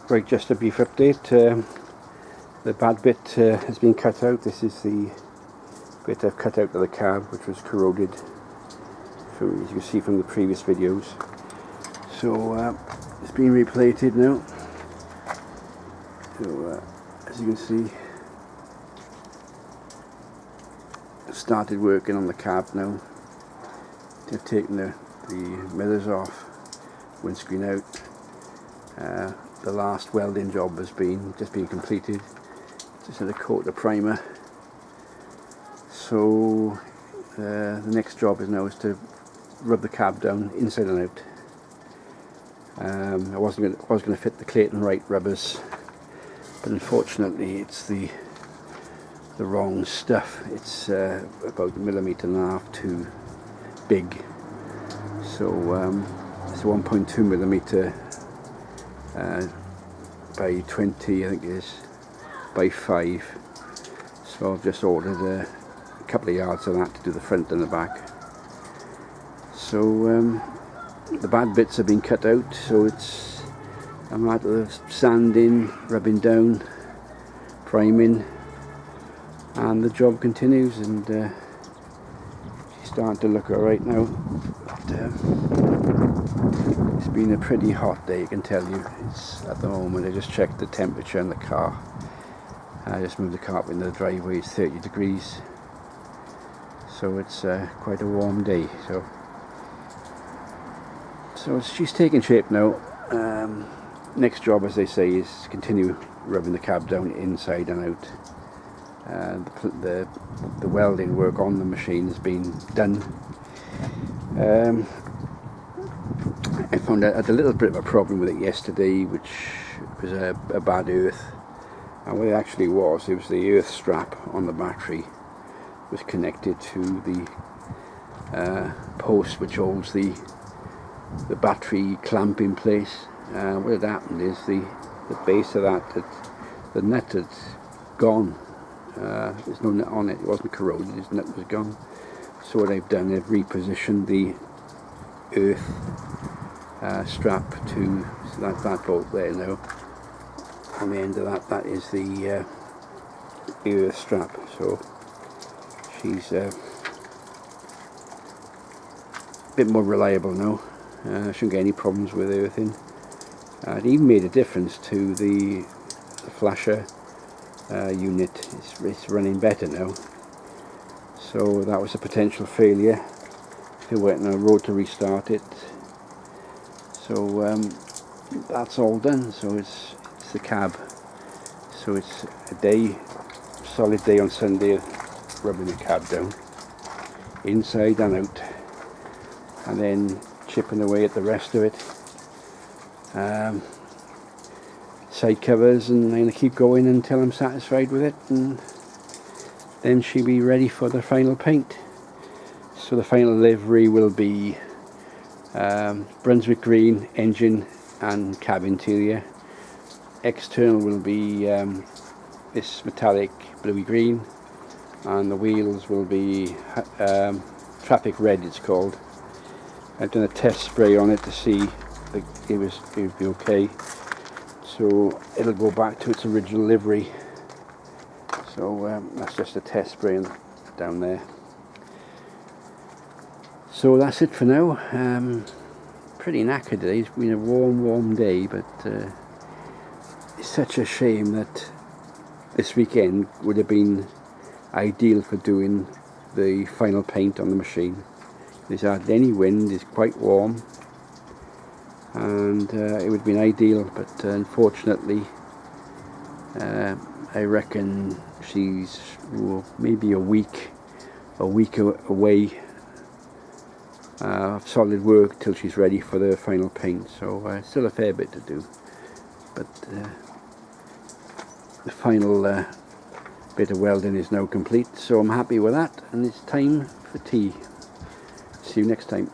Right, just a brief update. The bad bit has been cut out. This is the bit I've cut out of the cab, which was corroded, so as you can see from the previous videos. So it's been replated now. So as you can see, I've started working on the cab now. They've taken the mirrors off, windscreen out. The last welding job has just been completed. Just had to coat the primer. So the next job is to rub the cab down inside and out. I was going to fit the Clayton Wright rubbers, but unfortunately it's the wrong stuff. It's about 1.5 millimeters too big. So it's 1.2 millimeter by 20, I think it is, by 5. So I've just ordered a couple of yards of that to do the front and the back. So the bad bits have been cut out, so it's a matter of sanding, rubbing down, priming, and the job continues, and she's starting to look alright now. It's been a pretty hot day, I can tell you. It's at the moment. I just checked the temperature in the car. I just moved the car up into the driveway. It's 30 degrees, so it's quite a warm day. So she's taking shape now. Next job, as they say, is to continue rubbing the cab down inside and out. The welding work on the machine has been done. I found I had a little bit of a problem with it yesterday, which was a bad earth. And what it actually was, it was the earth strap on the battery was connected to the post which holds the battery clamp in place. What had happened is the base of that, the nut had gone. There's no nut on it. It wasn't corroded, his nut was gone. So what I've done, I've repositioned the earth strap to that bolt there now. On the end of that is the earth strap. So she's a bit more reliable now. I shouldn't get any problems with earthing. It even made a difference to the flasher unit. It's running better now. So that was a potential failure. Still waiting on a road to restart it. So that's all done. So it's the cab. So it's a solid day on Sunday of rubbing the cab down, inside and out, and then chipping away at the rest of it. Side covers, and I'm going to keep going until I'm satisfied with it, and then she'll be ready for the final paint. So the final livery will be Brunswick green engine and cab interior. External will be this metallic bluey green, and the wheels will be traffic red, it's called. I've done a test spray on it to see that it would be okay. So it'll go back to its original livery. So that's just a test spray down there. So that's it for now. Pretty knackered today. It's been a warm day, but it's such a shame that this weekend would have been ideal for doing the final paint on the machine. There's hardly any wind, it's quite warm, and it would have been ideal, but unfortunately I reckon she's maybe a week away of solid work till she's ready for the final paint. So still a fair bit to do, but the final bit of welding is now complete, so I'm happy with that, and it's time for tea. See you next time.